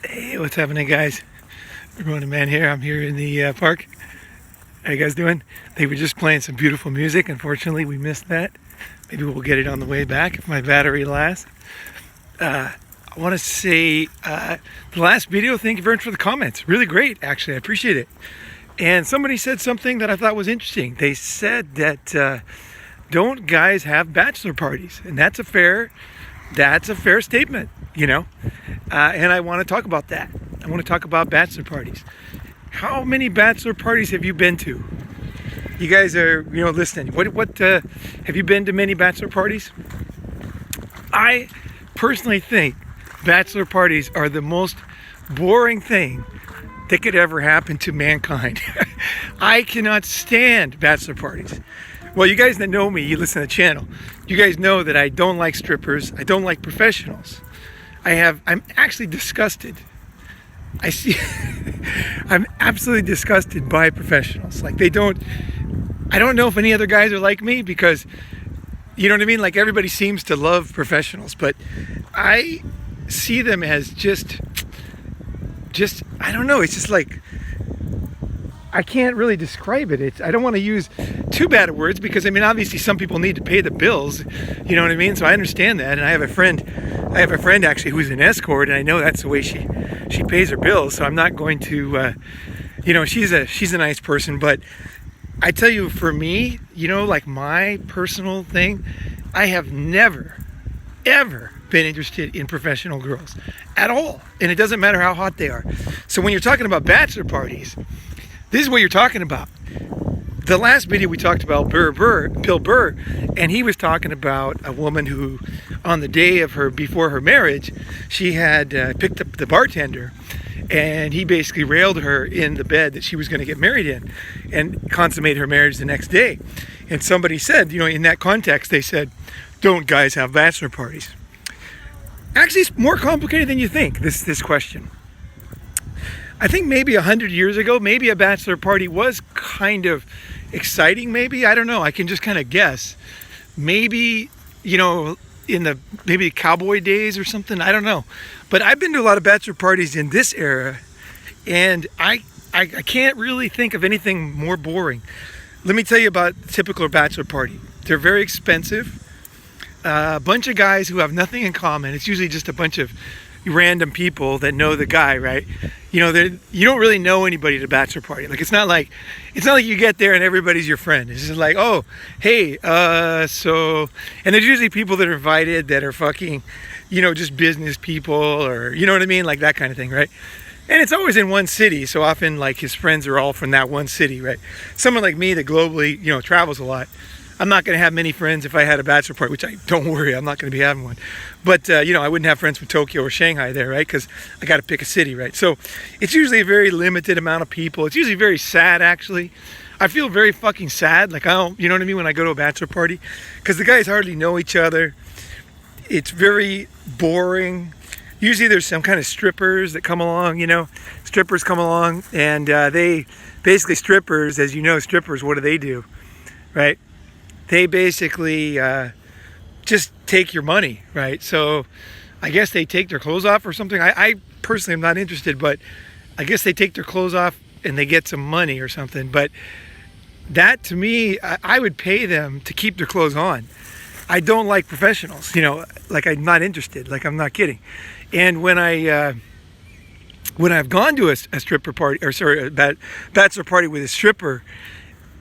Hey, what's happening, guys? Ronin man here. I'm here in the park. How you guys doing? They were just playing some beautiful music. Unfortunately, we missed that. Maybe we'll get it on the way back if my battery lasts. I want to say the last video, thank you very much for the comments. Really great, actually. I appreciate it. And somebody said something that I thought was interesting. They said that don't guys have bachelor parties? And that's a fair statement, you know. And I want to talk about that. I want to talk about bachelor parties. How many bachelor parties have you been to? You guys are, listening. What have you been to many bachelor parties? I personally think bachelor parties are the most boring thing that could ever happen to mankind. I cannot stand bachelor parties. Well, you guys that know me, you listen to the channel, you guys know that I don't like strippers. I don't like professionals. I'm actually disgusted. I'm absolutely disgusted by professionals. Like I don't know if any other guys are like me because, you know what I mean? Like everybody seems to love professionals, but I see them as just, I don't know. It's just like, I can't really describe it. I don't want to use too bad of words because, I mean, obviously some people need to pay the bills, you know what I mean? So I understand that. And I have a friend actually who's an escort, and I know that's the way she pays her bills. So I'm not going to, she's a nice person, but I tell you, for me, like my personal thing, I have never, ever been interested in professional girls at all. And it doesn't matter how hot they are. So when you're talking about bachelor parties, this is what you're talking about. The last video we talked about Bill Burr, and he was talking about a woman who, on the day before her marriage, she had picked up the bartender, and he basically railed her in the bed that she was going to get married in, and consummate her marriage the next day. And somebody said, in that context, they said, "Don't guys have bachelor parties?" Actually, it's more complicated than you think. This question. I think maybe 100 years ago, maybe a bachelor party was kind of exciting, maybe. I don't know. I can just kind of guess. Maybe, in the maybe cowboy days or something. I don't know. But I've been to a lot of bachelor parties in this era, and I can't really think of anything more boring. Let me tell you about a typical bachelor party. They're very expensive. A bunch of guys who have nothing in common. It's usually just a bunch of random people that know the guy, right? You don't really know anybody at a bachelor party. Like it's not like you get there and everybody's your friend. It's just like, oh, hey, so, and there's usually people that are invited that are fucking, just business people, or you know what I mean, like that kind of thing, right? And it's always in one city, so often like his friends are all from that one city, right? Someone like me that globally, travels a lot, I'm not going to have many friends if I had a bachelor party, which don't worry, I'm not going to be having one. But, I wouldn't have friends from Tokyo or Shanghai there, right? Because I got to pick a city, right? So it's usually a very limited amount of people. It's usually very sad, actually. I feel very fucking sad. Like, you know what I mean, when I go to a bachelor party? Because the guys hardly know each other. It's very boring. Usually there's some kind of strippers that come along, Strippers come along, and they, basically strippers, as you know, strippers, what do? Right? They basically just take your money, right? So I guess they take their clothes off or something. I personally am not interested, but I guess they take their clothes off and they get some money or something. But that, to me, I would pay them to keep their clothes on. I don't like professionals, like I'm not interested, like I'm not kidding. And when I've gone to a stripper party, a bachelor party with a stripper,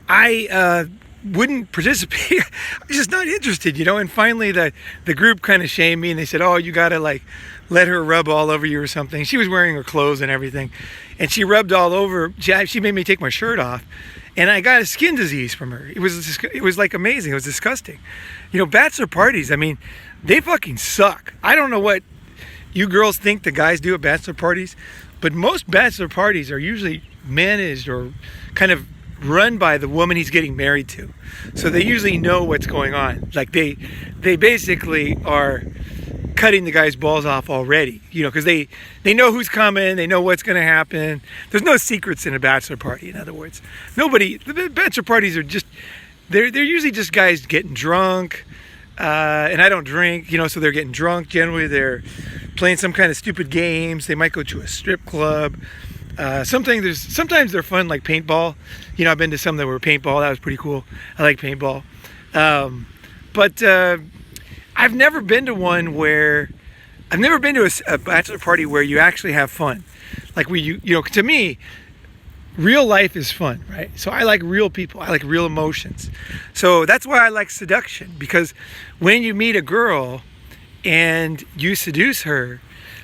I wouldn't participate. I'm just not interested, And finally the group kind of shamed me, and they said, oh, you gotta like let her rub all over you or something. She was wearing her clothes and everything, and she rubbed all over. She made me take my shirt off, and I got a skin disease from her. It was like amazing. It was disgusting. Bachelor parties, I mean, they fucking suck. I don't know what you girls think the guys do at bachelor parties, but most bachelor parties are usually managed or kind of run by the woman he's getting married to. So they usually know what's going on. Like they basically are cutting the guy's balls off already, because they know who's coming, they know what's going to happen. There's no secrets in a bachelor party, in other words. The bachelor parties are just, they're usually just guys getting drunk, and I don't drink, so they're getting drunk. Generally, they're playing some kind of stupid games. They might go to a strip club. Sometimes they're fun, like paintball. I've been to some that were paintball. That was pretty cool. I like paintball. But I've never been to one where I've never been to a bachelor party where you actually have fun. Like to me, real life is fun, right? So I like real people. I like real emotions. So that's why I like seduction, because when you meet a girl and you seduce her,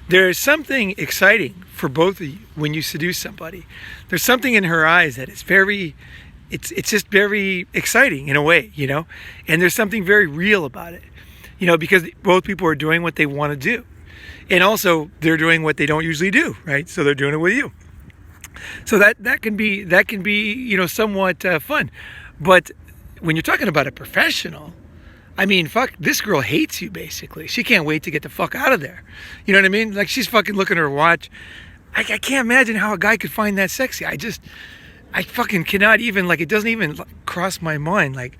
there's something exciting for both of you when you seduce somebody. There's something in her eyes that is it's just very exciting in a way, and there's something very real about it, because both people are doing what they want to do. And also they're doing what they don't usually do, right? So they're doing it with you. So that can be somewhat fun. But when you're talking about a professional, I mean, fuck, this girl hates you basically. She can't wait to get the fuck out of there. You know what I mean? Like, she's fucking looking at her watch. I can't imagine how a guy could find that sexy. I fucking cannot even, like, it doesn't even cross my mind. Like,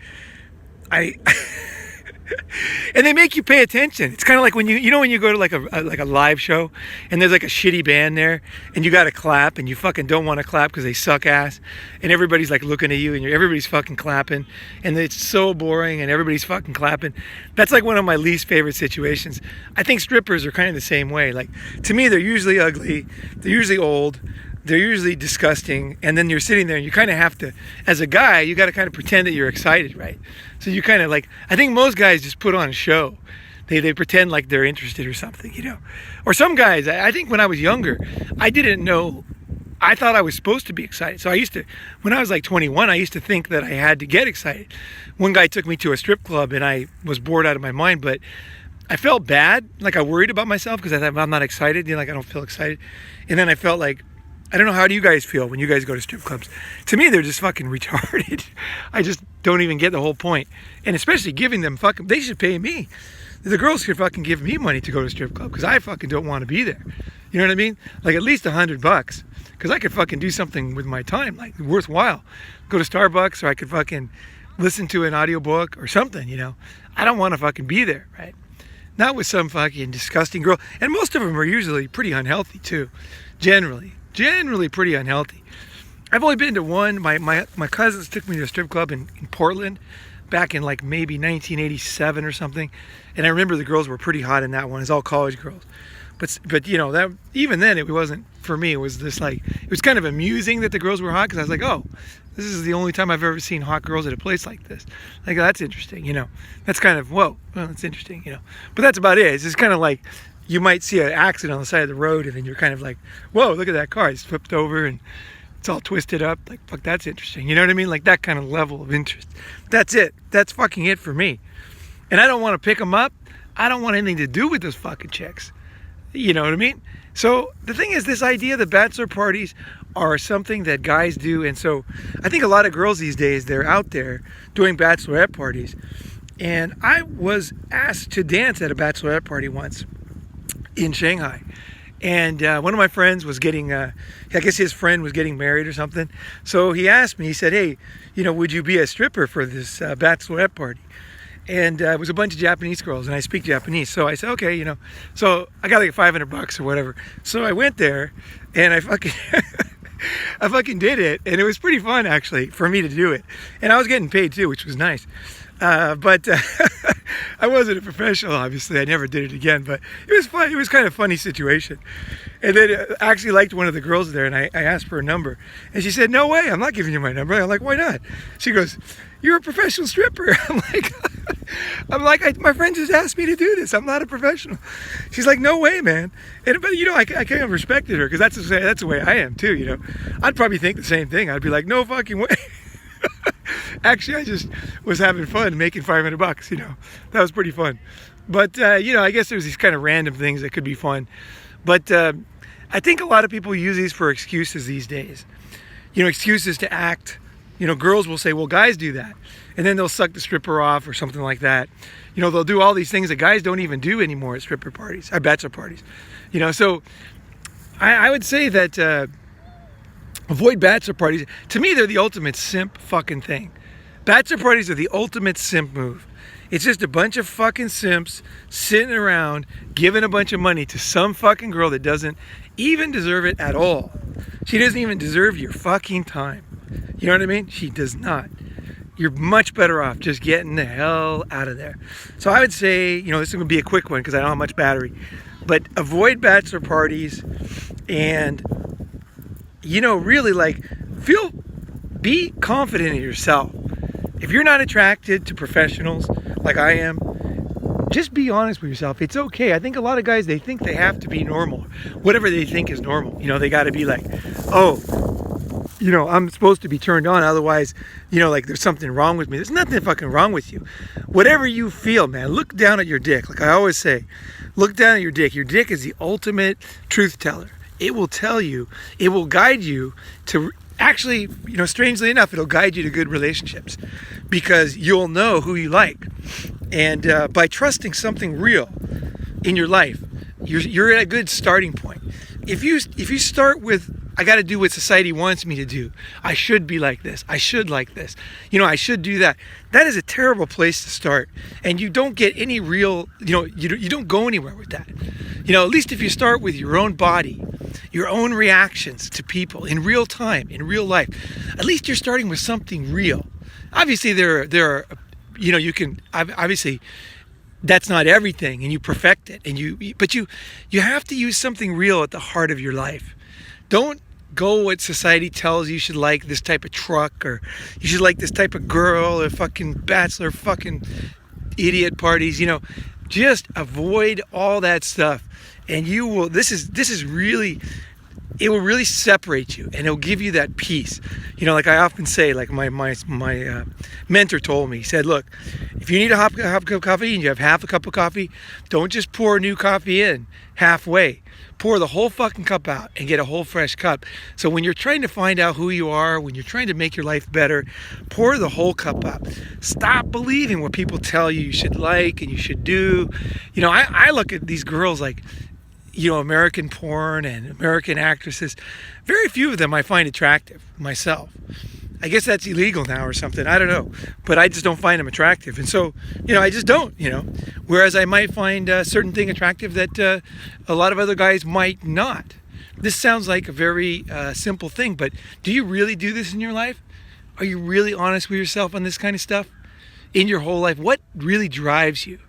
and they make you pay attention. It's kind of like when when you go to like a live show and there's like a shitty band there and you got to clap and you fucking don't want to clap because they suck ass, and everybody's like looking at you and everybody's fucking clapping and it's so boring and everybody's fucking clapping. That's like one of my least favorite situations. I think strippers are kind of the same way. Like, to me, they're usually ugly, they're usually old, they're usually disgusting, and then you're sitting there and you kind of have to, as a guy, you got to kind of pretend that you're excited, right? So you kind of like, I think most guys just put on a show. They pretend like they're interested or something, Or some guys, I think when I was younger, I didn't know, I thought I was supposed to be excited. So when I was like 21, I used to think that I had to get excited. One guy took me to a strip club and I was bored out of my mind, but I felt bad. Like, I worried about myself because I thought, I'm not excited, like I don't feel excited. And then I felt like, I don't know, how do you guys feel when you guys go to strip clubs? To me, they're just fucking retarded. I just don't even get the whole point. And especially giving them they should pay me. The girls should fucking give me money to go to a strip club because I fucking don't want to be there. You know what I mean? Like, at least $100, because I could fucking do something with my time, like worthwhile. Go to Starbucks, or I could fucking listen to an audiobook or something, I don't want to fucking be there, right? Not with some fucking disgusting girl. And most of them are usually pretty unhealthy too, generally pretty unhealthy. I've only been to one. My cousins took me to a strip club in Portland back in like maybe 1987 or something, and I remember the girls were pretty hot in that one. It's all college girls, but that, even then, it wasn't for me. It was just like, it was kind of amusing that the girls were hot, because I was like, oh, this is the only time I've ever seen hot girls at a place like this. Like, that's interesting, that's kind of, well, that's interesting, but that's about it. It's just kind of like, you might see an accident on the side of the road and then you're kind of like, whoa, look at that car. It's flipped over and it's all twisted up. Like, fuck, that's interesting. You know what I mean? Like, that kind of level of interest. That's it. That's fucking it for me. And I don't want to pick them up. I don't want anything to do with those fucking chicks. You know what I mean? So the thing is, this idea that bachelor parties are something that guys do. And so I think a lot of girls these days, they're out there doing bachelorette parties. And I was asked to dance at a bachelorette party once in Shanghai, and one of my friends was getting I guess his friend was getting married or something, so he asked me, he said, hey, would you be a stripper for this bachelorette party? And it was a bunch of Japanese girls, and I speak Japanese, so I said, okay, so I got like $500 or whatever. So I went there and I fucking I fucking did it, and it was pretty fun actually for me to do it, and I was getting paid too, which was nice. But I wasn't a professional, obviously. I never did it again, but it was fun. It was kind of a funny situation. And then I actually liked one of the girls there, and I asked for a number. And she said, no way, I'm not giving you my number. I'm like, why not? She goes, you're a professional stripper. I'm like, my friend just asked me to do this. I'm not a professional. She's like, no way, man. But I kind of respected her, because that's the way I am too, I'd probably think the same thing. I'd be like, no fucking way. Actually, I just was having fun making $500, that was pretty fun. But, I guess there's these kind of random things that could be fun. But I think a lot of people use these for excuses these days. Excuses to act. Girls will say, well, guys do that. And then they'll suck the stripper off or something like that. They'll do all these things that guys don't even do anymore at stripper parties, at bachelor parties. So I would say that avoid bachelor parties. To me, they're the ultimate simp fucking thing. Bachelor parties are the ultimate simp move. It's just a bunch of fucking simps sitting around giving a bunch of money to some fucking girl that doesn't even deserve it at all. She doesn't even deserve your fucking time. You know what I mean? She does not. You're much better off just getting the hell out of there. So I would say, this is going to be a quick one because I don't have much battery. But avoid bachelor parties and, really be confident in yourself. If you're not attracted to professionals like I am, just be honest with yourself. It's okay. I think a lot of guys, they think they have to be normal. Whatever they think is normal. They got to be like, I'm supposed to be turned on. Otherwise, there's something wrong with me. There's nothing fucking wrong with you. Whatever you feel, man, look down at your dick. Like I always say, look down at your dick. Your dick is the ultimate truth teller. It will tell you, it will guide you to actually, strangely enough, it'll guide you to good relationships because you'll know who you like. And by trusting something real in your life, you're at a good starting point. If you start with, I got to do what society wants me to do. I should be like this. I should like this. I should do that. That is a terrible place to start. And you don't get any real, you don't go anywhere with that. At least if you start with your own body, your own reactions to people in real time, in real life, at least you're starting with something real. Obviously, there are, you can, obviously, that's not everything, and you perfect it, but you have to use something real at the heart of your life. Don't go what society tells you should like this type of truck, or you should like this type of girl, or fucking bachelor, fucking idiot parties. Just avoid all that stuff, and you will. This is really. It will really separate you, and it'll give you that peace. Like I often say, like my mentor told me, he said, look, if you need a half cup of coffee and you have half a cup of coffee, don't just pour new coffee in halfway. Pour the whole fucking cup out and get a whole fresh cup. So when you're trying to find out who you are, when you're trying to make your life better, pour the whole cup out. Stop believing what people tell you should like and you should do. I look at these girls like, American porn and American actresses. Very few of them I find attractive myself. I guess that's illegal now or something. I don't know. But I just don't find them attractive. And so, I just don't, Whereas I might find a certain thing attractive that a lot of other guys might not. This sounds like a very simple thing, but do you really do this in your life? Are you really honest with yourself on this kind of stuff? In your whole life? What really drives you?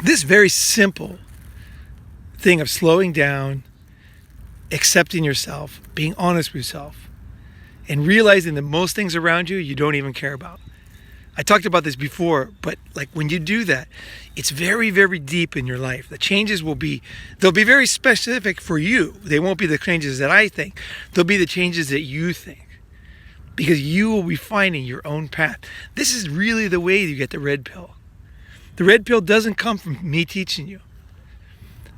This very simple thing of slowing down, accepting yourself, being honest with yourself, and realizing that most things around you don't even care about. I talked about this before, but like when you do that, it's very, very deep in your life. The changes they'll be very specific for you. They won't be the changes that I think. They'll be the changes that you think. Because you will be finding your own path. This is really the way you get the red pill. The red pill doesn't come from me teaching you.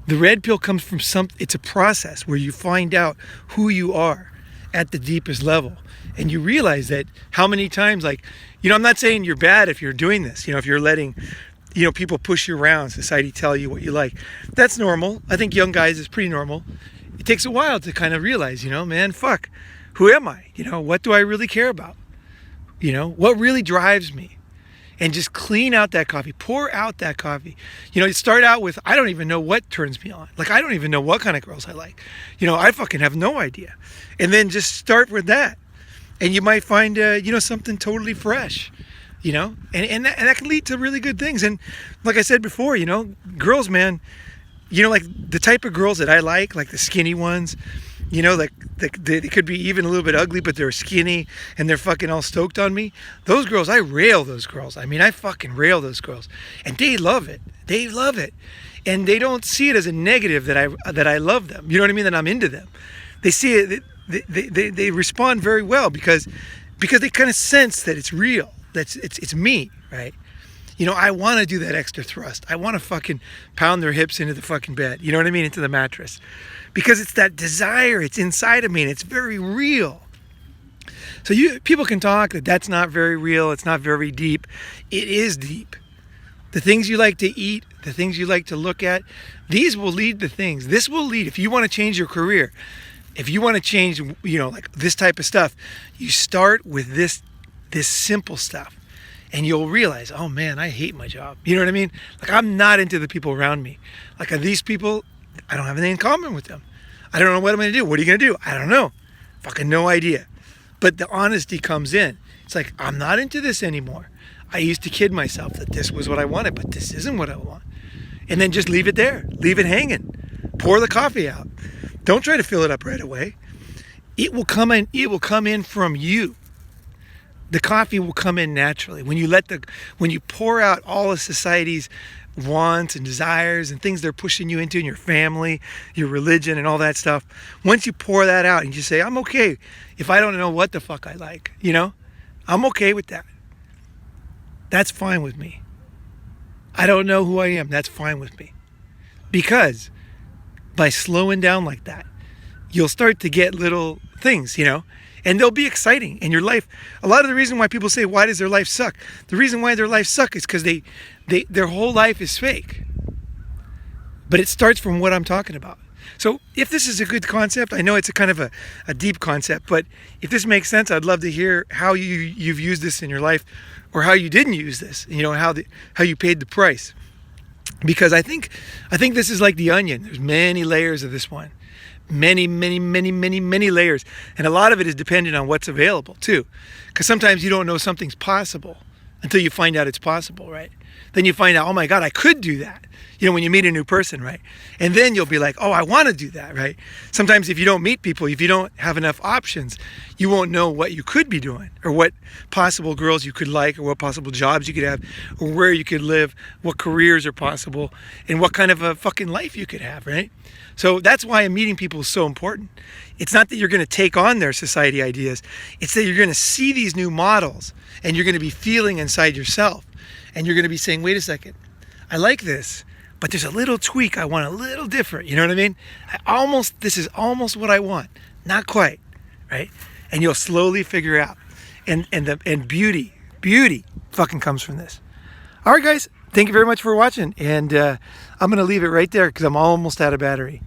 The red pill comes from it's a process where you find out who you are at the deepest level. And you realize that how many times, I'm not saying you're bad if you're doing this, if you're letting, people push you around, society tell you what you like. That's normal. I think young guys is pretty normal. It takes a while to kind of realize, man, fuck, who am I? What do I really care about? What really drives me? And just clean out that coffee, pour out that coffee. You start out with, I don't even know what turns me on. I don't even know what kind of girls I like. I fucking have no idea. And then just start with that. And you might find, something totally fresh, and that can lead to really good things. And like I said before, girls, man, the type of girls that I like the skinny ones, they could be even a little bit ugly, but they're skinny and they're fucking all stoked on me. Those girls, I rail those girls. I fucking rail those girls, and they love it. They love it, and they don't see it as a negative that I love them. You know what I mean? That I'm into them. They see it. They respond very well because they kind of sense that it's real. That's it's me, right? I want to do that extra thrust. I want to fucking pound their hips into the fucking bed. You know what I mean? Into the mattress. Because it's that desire. It's inside of me and it's very real. So people can talk that that's not very real. It's not very deep. It is deep. The things you like to eat, the things you like to look at, these will lead to things. This will lead, if you want to change your career, if you want to change, this type of stuff, you start with this simple stuff. and you'll realize, oh man, I hate my job. You know what I mean? Like, I'm not into the people around me. Like, these people, I don't have anything in common with them. I don't know what I'm going to do. What are you going to do? I don't know. Fucking no idea. But the honesty comes in. It's like, I'm not into this anymore. I used to kid myself that this was what I wanted, but this isn't what I want. And then just leave it there. Leave it hanging. Pour the coffee out. Don't try to fill it up right away. It will come in. It will come in from you. The coffee will come in naturally when you pour out all of society's wants and desires and things they're pushing you into in your family, your religion, and all that stuff. Once you pour that out and you say, I'm okay if I don't know what the fuck I like, I'm okay with that. That's fine with me. I don't know who I am. That's fine with me. Because by slowing down like that, you'll start to get little things, and they'll be exciting in your life. A lot of the reason why people say, why does their life suck? The reason why their life suck is because their whole life is fake. But it starts from what I'm talking about. So if this is a good concept, I know it's a kind of a deep concept, but if this makes sense, I'd love to hear how you've used this in your life, or how you didn't use this, how you paid the price. Because I think this is like the onion. There's many layers of this one. Many layers. And a lot of it is dependent on what's available too. Because sometimes you don't know something's possible until you find out it's possible, right? Then you find out, oh my God, I could do that. When you meet a new person, right? And then you'll be like, oh, I want to do that, right? Sometimes if you don't meet people, if you don't have enough options, you won't know what you could be doing, or what possible girls you could like, or what possible jobs you could have, or where you could live, what careers are possible, and what kind of a fucking life you could have, right? So that's why meeting people is so important. It's not that you're going to take on their society ideas. It's that you're going to see these new models, and you're going to be feeling inside yourself, and you're going to be saying, wait a second, I like this, but there's a little tweak I want a little different. You know what I mean? This is almost what I want. Not quite, right? And you'll slowly figure out. And beauty fucking comes from this. All right, guys. Thank you very much for watching. And I'm going to leave it right there because I'm almost out of battery.